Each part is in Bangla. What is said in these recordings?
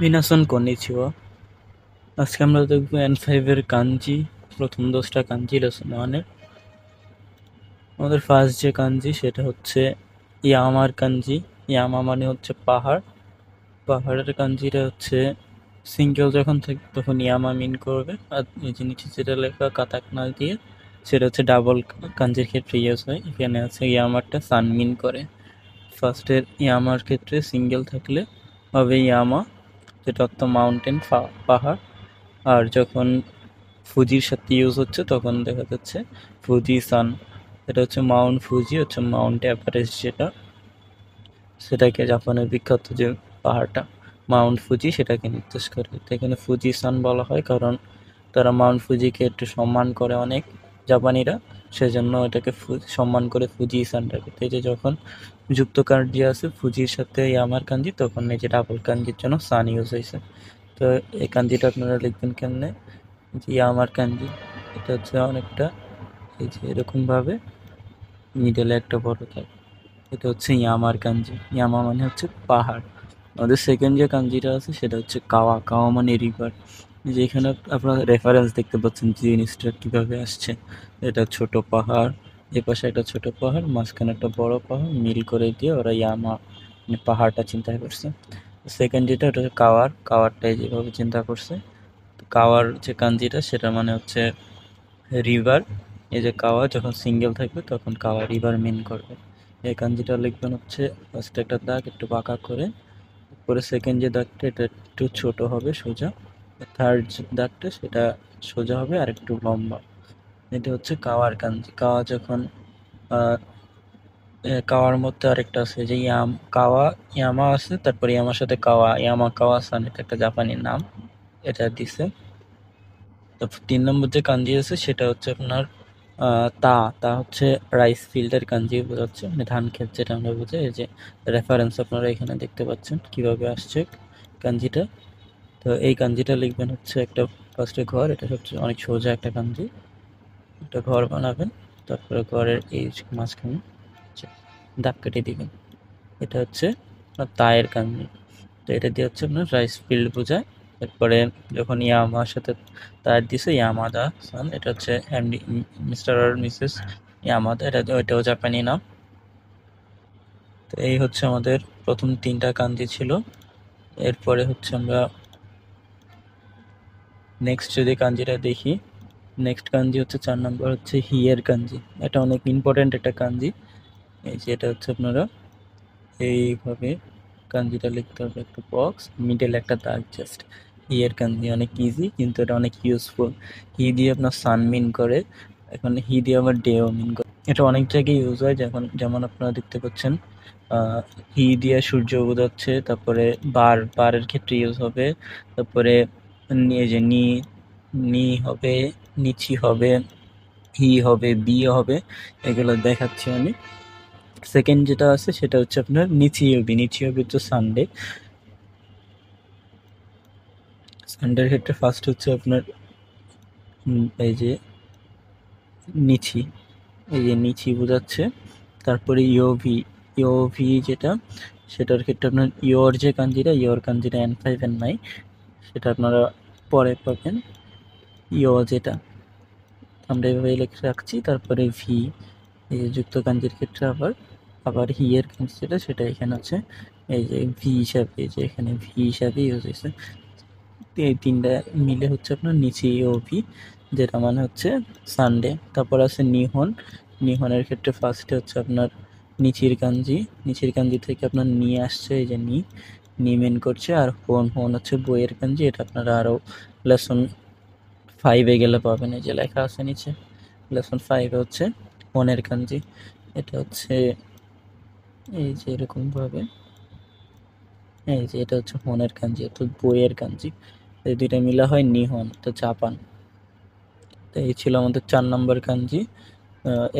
মিনাসন কনিচিওয়া। আজকে আমরা দেখবো N5 এর কাঞ্জি, প্রথম 10টা কাঞ্জি লেসন 1-এর। আমাদের ফার্স্ট যে কাঞ্জি সেটা হচ্ছে ইয়ামার কাঞ্জি। ইয়ামা মানে হচ্ছে পাহাড়। পাহাড়ের কাঞ্জিটা হচ্ছে সিঙ্গেল যখন থাকে তখন ইয়ামা মিন করবে, আর এই যে নিচে যেটা লেখা কাতাকনা দিয়ে সেটা হচ্ছে ডাবল কাঞ্জির ক্ষেত্রে ইউজ হয়। এখানে আছে ইয়ামারটা সান মিন করে। ফার্স্টের ইয়ামার ক্ষেত্রে সিঙ্গেল থাকলে হবে ইয়ামা, যেটা অর্থ মাউন্টেন, পাহাড়। আর যখন ফুজির সাথে ইউজ হচ্ছে তখন দেখা যাচ্ছে ফুজি সান। এটা হচ্ছে মাউন্ট ফুজি, হচ্ছে মাউন্ট এভারেস্ট, যেটা সেটাকে জাপানের বিখ্যাত যে পাহাড়টা মাউন্ট ফুজি সেটাকে নির্দেশ করে। তো এখানে ফুজি সান বলা হয় কারণ তারা মাউন্ট ফুজিকে একটু সম্মান করে অনেক জাপানিরা, সেজন্য এটাকে সম্মান করে ফুজি সানটাকে। তো এই যে যখন যুক্ত কাঞ্জি আছে ফুজির সাথে ইয়ামার কাঞ্জি, তখন এই যে ডাবল কাঞ্জির জন্য সান ইউজ হয়েছে। তো এই কাঞ্জিটা আপনারা লিখবেন কেমনে, যে ইয়ামার কাঞ্জি, এটা হচ্ছে অনেকটা এই যে এরকমভাবে মিডলে একটা বড় থাকে, এটা হচ্ছে ইয়ামার কাঞ্জি। ইয়ামা মানে হচ্ছে পাহাড়। আমাদের সেকেন্ড যে কাঞ্জিটা আছে সেটা হচ্ছে কাওয়া। কাওয়া মানে রিভার। যেখানে আপনারা রেফারেন্স দেখতে পাচ্ছেন জিনিসটা কিভাবে আসছে। এটা ছোট পাহাড়, এ পাশে একটা ছোট পাহাড়, মাঝখানে একটা বড় পাহাড়, মিল করে দিয়ে ওরা ইয়ামা মানে পাহাড়টা চিন্তা করছে। সেকেন্ড যেটা ওটা হচ্ছে কাওয়ার। কাওয়ারটাই যেভাবে চিন্তা করছে। কাওয়ার যে কাঞ্জিটা সেটা মানে হচ্ছে রিভার। এই যে কাওয়া যখন সিঙ্গেল থাকবে তখন কাওয়া রিভার মিন করবে। এই কাঞ্জিটা লিখবেন হচ্ছে ফার্স্ট একটা দাগ একটু বাঁকা করে, পরে সেকেন্ড যে দাগটা এটা একটু ছোট হবে সোজা, থার্ড যে দাগটা সেটা সোজা হবে আর একটু লম্বা। এটা হচ্ছে কাওয়ার কাঞ্জি। কাওয়া যখন কাওয়ার মধ্যে আরেকটা আছে যে কাওয়া ইয়ামা আছে, তারপরে ইয়ামার সাথে কাওয়া, ইয়ামা কাওয়া সান, এটা একটা জাপানি নাম, এটা দিছে। তারপর 3 নম্বর যে কাঞ্জি আছে সেটা হচ্ছে আপনার তা। তা হচ্ছে রাইস ফিল্ডের কাঞ্জি বোঝাচ্ছে, মানে ধান ক্ষেত যেটা আমরা বুঝি। এই যে রেফারেন্স আপনারা এখানে দেখতে পাচ্ছেন কিভাবে আসছে কাঞ্জিটা। তো এই কাঞ্জিটা লিখবেন হচ্ছে একটা ফার্স্টে ঘর, এটা সবচেয়ে অনেক সোজা একটা কাঞ্জি। একটা ঘর বানাবেন, তারপরে ঘরের এই মাঝখানে দাগ কেটে দিবেন। এটা হচ্ছে আপনার তায়ের কাঞ্জি। তো এটা দিয়ে হচ্ছে আপনার রাইস ফিল্ড বোঝায়। এরপরে যখন ইয়ামার সাথে তার দিছে ইয়ামাদা সান, এটা হচ্ছে এমডি মিস্টার আর মিসেস ইয়ামাদা, এটাও জাপানি নাম। তো এই হচ্ছে আমাদের প্রথম 3টা কাঞ্জি ছিল। এরপরে হচ্ছে আমরা নেক্সট যদি কাঞ্জিটা দেখি, নেক্সট কাঞ্জি হচ্ছে 4 নম্বর হচ্ছে হিয়ের কাঞ্জি। এটা অনেক ইম্পর্টেন্ট একটা কাঞ্জি। এই যে এটা হচ্ছে আপনারা এইভাবে কাঞ্জিটা লিখতে হবে, একটা বক্স মিডল একটা দাগ জাস্ট। হিয়ের কাঞ্জি অনেক ইজি কিন্তু এটা অনেক ইউজফুল। হি দিয়ে আপনার সান মিন করে, এখন হি দিয়ে আবার ডেও মিন করে। এটা অনেক জায়গায় ইউজ হয়, যেমন আপনারা দেখতে পাচ্ছেন হি দিয়ে সূর্য বোঝাচ্ছে, তারপরে বারের ক্ষেত্রে ইউজ হবে, তারপরে এই যে নি হবে, নিচি হবে, হি হবে, বি হবে, এগুলো দেখাচ্ছি আমি। সেকেন্ড যেটা আছে সেটা হচ্ছে আপনার নিচিওবি। নিচিওবি হচ্ছে সানডে। সানডের ক্ষেত্রে ফার্স্ট হচ্ছে আপনার এই যে নিচি, এই যে নিচি বোঝাচ্ছে। তারপরে ইওভি। ইওভি যেটা সেটার ক্ষেত্রে আপনার ইয়োর কাঞ্জিটা N5 এর নাই, সেটা আপনারা পরে পাবেন। ইও যেটা আমরা এভাবে লিখে রাখছি। তারপরে ভি, এই যে যুক্ত কাঞ্জির ক্ষেত্রে আবার হি এর কাঞ্জি যেটা সেটা এখানে আছে এই যে ভি হিসাবে, এই যে এখানে ভি হিসাবে ইউজ হয়েছে। এই 3টা মিলে হচ্ছে আপনার নিচি ও ভি, যেটা মানে হচ্ছে সানডে। তারপর আছে নিহন। নিহনের ক্ষেত্রে ফার্স্টে হচ্ছে আপনার নিচির কাঞ্জি থেকে আপনার নিয়ে আসছে, এই যে নি মেন করছে। আর হোন হচ্ছে বইয়ের কাঞ্জি, এটা আপনারা আরও লেসন 5-এ গেলে পাবেন, এই যে লেখা আছে নিচে। লেসন 5-এ হচ্ছে হোনের কাঞ্জি। এটা হচ্ছে এই যে এরকমভাবে, এই যে এটা হচ্ছে হোনের কাঞ্জি অর্থাৎ বইয়ের কাঞ্জি। এই দুইটা মিলা হয় নিহন, তো জাপান। তো এই ছিল আমাদের 4 নম্বর কাঞ্জি।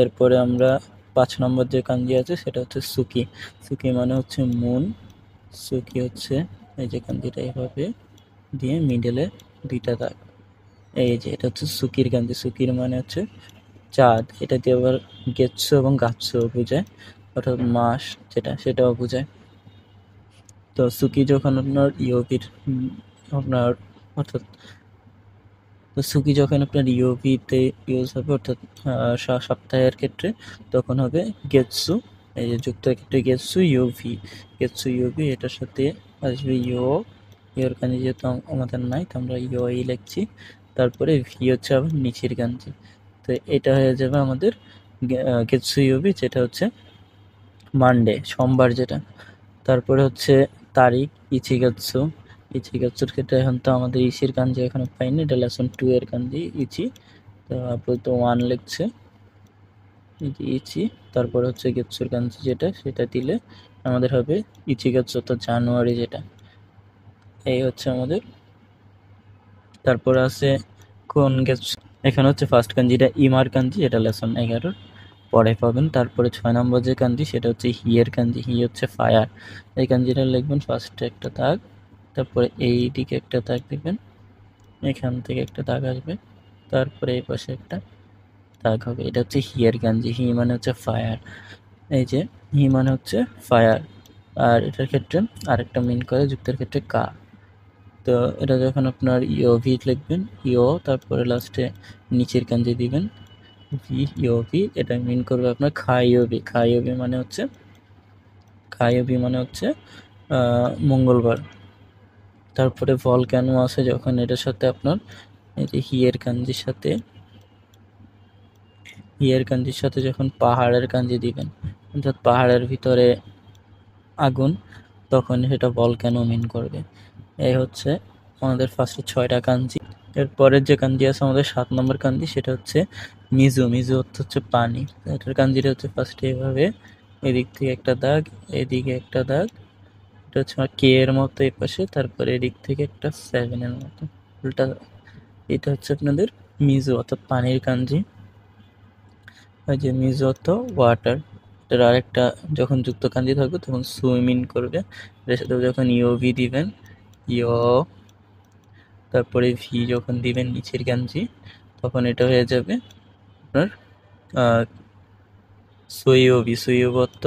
এরপরে আমরা 5 নম্বর যে কাঞ্জি আছে সেটা হচ্ছে সুকি। সুকি মানে হচ্ছে মুন। সুকি হচ্ছে এই যে কাঞ্জিটা এইভাবে দিয়ে মিডলে 2টা দাগ, এই যে এটা হচ্ছে সুকির কাঞ্জি। সুকির মানে হচ্ছে চাঁদ। এটা দিয়ে আবার গেচ্ছো এবং গাচ্ছো বোঝায়, অর্থাৎ মাস যেটা সেটাও বোঝায়। তো তো সুকি যখন আপনার ইওভির আপনার অর্থাৎ তো সুকি যখন আপনার ইওভিতে ইউজ হবে অর্থাৎ সপ্তাহের ক্ষেত্রে তখন হবে গেটসু। এই যে যুক্তের ক্ষেত্রে গেটসু ইউভি এটার সাথে আসবে ইয়োর কাঞ্জি যেহেতু আমাদের নাই তো আমরা ইই লিখছি। তারপরে ভি হচ্ছে আবার নিচের কাঞ্জি। তো এটা হয়ে যাবে আমাদের গেটসু ইউভি, যেটা হচ্ছে মানডে সোমবার যেটা। তারপরে হচ্ছে তারিখ ইচিগাৎসুর ক্ষেত্রে এখন তো আমাদের ইচির কাঞ্জি এখনো পাইনি, এটা লেসন 2 এর কাঞ্জি ইচি। তো আপাতত 1 লিখছে ইচি। তারপর হচ্ছে গেটসুর কাঞ্জি যেটা সেটা দিলে আমাদের হবে ইচিগাৎসু তো জানুয়ারি যেটা। এই হচ্ছে আমাদের। তারপর আছে কোন গেটসু, এখানে হচ্ছে ফার্স্ট কাঞ্জিটা ইমার কাঞ্জি, এটা লেসন 11 পরে পাবেন। তারপরে 6 নম্বর যে কাঞ্জি সেটা হচ্ছে হিয়ের কাঞ্জি, হি হচ্ছে ফায়ার। এই কাঞ্জিটা লিখবেন ফার্স্টে একটা দাগ, তারপরে এই দিকে একটা দাগ দিবেন, এখান থেকে একটা দাগ আসবে, তারপরে এই পাশে একটা দাগ হবে। এটা হচ্ছে হিয়ের কাঞ্জি, হি মানে হচ্ছে ফায়ার। এই যে হি মানে হচ্ছে ফায়ার। আর এটার ক্ষেত্রে আরেকটা মিন করে যুক্তের ক্ষেত্রে কা। তো এটা যখন আপনার ইওভি লিখবেন তারপরে লাস্টে নিচের কাঞ্জি দিবেন ভি, এটা মিন করবে আপনার খাইওবি মানে হচ্ছে মঙ্গলবার। তারপরে ভলক্যানো আছে যখন এটার সাথে আপনার এই যে হিয়ের কাঞ্জির সাথে যখন পাহাড়ের কাঞ্জি দিবেন অর্থাৎ পাহাড়ের ভিতরে আগুন, তখন সেটা ভলক্যানো মিন করবে। এই হচ্ছে আমাদের ফার্স্টে 6টা কাঞ্জি। এরপরের যে কাঞ্জি আছে আমাদের 7 নম্বর কাঞ্জি সেটা হচ্ছে মিজু অর্থ হচ্ছে পানি। এটার কাঞ্জিটা হচ্ছে ফার্স্টে এভাবে এদিক থেকে একটা দাগ, এদিকে একটা দাগ, এটা হচ্ছে কে এর মতো এই পাশে, তারপরে এদিক থেকে একটা 7 এর মতো উল্টা। এটা হচ্ছে আপনাদের মিজু অর্থাৎ পানির কাঞ্জি। ওই যে মিজু অর্থ ওয়াটার। এটার আরেকটা যখন যুক্ত কাঞ্জি থাকবে তখন সুইমিং করবে। এর সাথে যখন ইওভি দিবেন তারপরে ভি যখন দিবেন নিচের কাঞ্জি তখন এটা হয়ে যাবে আপনার সুইওবি অর্থ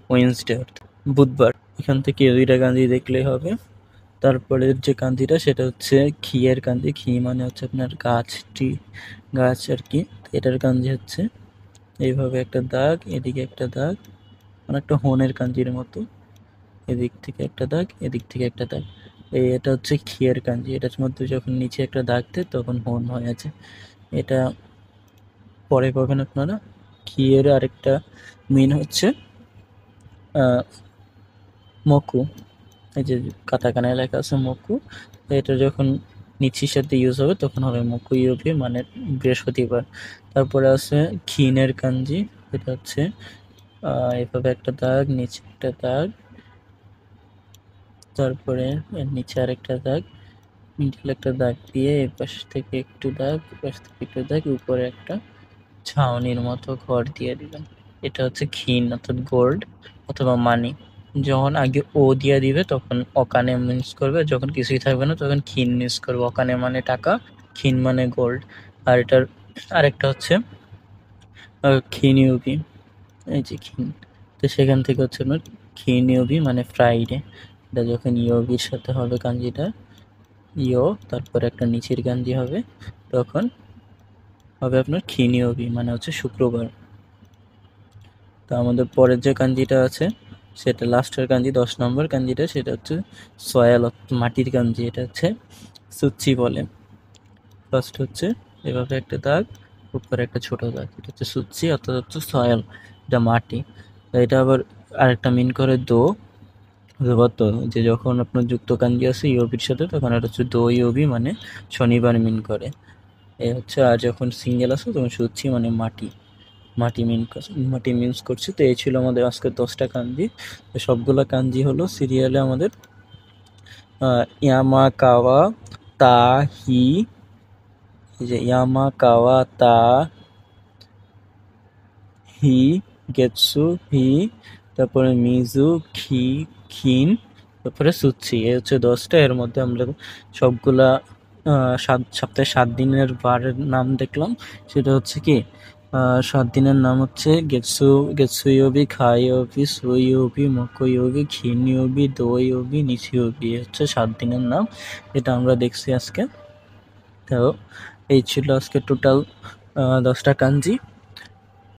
ওয়েন্সডে অর্থ বুধবার। এখান থেকে 2টা কাঞ্জি দেখলেই হবে। তারপরে যে কাঞ্জিটা সেটা হচ্ছে ঘিয়ের কাঞ্জি, ঘি মানে হচ্ছে আপনার গাছ আর কি। এটার কাঞ্জি হচ্ছে এইভাবে একটা দাগ, এদিকে একটা দাগ, অনেকটা হোনের কাঞ্জির মতো, এদিক থেকে একটা দাগ, এদিক থেকে একটা দাগ। এটা হচ্ছে ঘিয়ের কাঞ্জি। এটার মধ্যে যখন নিচে একটা দাগ দেয় তখন হোন হয়ে আছে। এটা পরে পাবেন আপনারা। ঘিয়ের আরেকটা মিন হচ্ছে মকু, এই যে কাতাকানায় লেখা আছে মকু। এটা যখন নিচির সাথে ইউজ হবে তখন হবে মকু ইউবি মানে বৃহস্পতিবার। তারপরে আছে খিনের কাঞ্জি, এটা হচ্ছে এভাবে একটা দাগ, নিচে একটা দাগ, তারপরে এর নিচে আরেকটা দাগ, মিডল একটা দাগ দিয়ে এই পাশ থেকে একটু দাগ, পাশ থেকে একটু দাগ, উপরে একটা ছাউনির মতো ঘর দিয়ে দিবেন। এটা হচ্ছে খিন অর্থাৎ গোল্ড অথবা মানি। যখন আগে ও দিয়ে দিবে তখন অকানে মিন্স করবে, যখন কিছুই থাকবে না তখন খিন মিন্স করবে। অকানে মানে টাকা, খিন মানে গোল্ড। আর এটার আরেকটা হচ্ছে খিন ইউবি, এই যে খিন। তো সেখান থেকে হচ্ছে আপনার খিন ইউবি মানে ফ্রাইডে। এটা যখন ইউবির সাথে হবে কাঞ্জিটা তারপর একটা নিচের কাঞ্জি হবে তখন হবে আপনার খিন ইউবি মানে হচ্ছে শুক্রবার। তো আমাদের পরের যে কাঞ্জিটা আছে সেটা লাস্টের কাঞ্জি 10 নম্বর কাঞ্জিটা সেটা হচ্ছে সয়াল মাটির কাঞ্জি। এটা হচ্ছে সুচি বলে। ফার্স্ট হচ্ছে এভাবে একটা দাগ, উপরে একটা ছোট দাগ, এটা হচ্ছে সুচি অর্থাৎ হচ্ছে সয়াল, এটা মাটি। এটা আবার আরেকটা মিন করে যে যখন আপনার যুক্ত কাঞ্জি আছে ইওবির সাথে তখন এটা হচ্ছে ইওবি মানে শনিবার মিন করে। এই হচ্ছে। আর যখন সিঙ্গেল আছে তখন সুচি মানে মাটি মিন্স করছি। তো এই ছিল আমাদের আজকে 10টা কাঞ্জি। তো সবগুলা কাঞ্জি হলো সিরিয়ালে আমাদের ইয়ামাকাওয়া তা হি, এই যে ইয়ামাকাওয়া তা হি, গেটসু হি, তারপরে মিজু খিন, তারপরে সুচি। এই হচ্ছে 10টা। এর মধ্যে আমরা সবগুলা সপ্তাহে 7 দিনের বারের নাম দেখলাম। সেটা হচ্ছে কি সাত দিনের নাম হচ্ছে গেতসুয়োবি, খাইয়োবি, সুইয়োবি, মকোয়োবি, খিনয়োবি, দোয়োবি, নিশিয়োবি হচ্ছে 7 দিনের নাম, এটা আমরা দেখছি আজকে। তো এই ছিল আজকে টোটাল 10টা কাঞ্জি।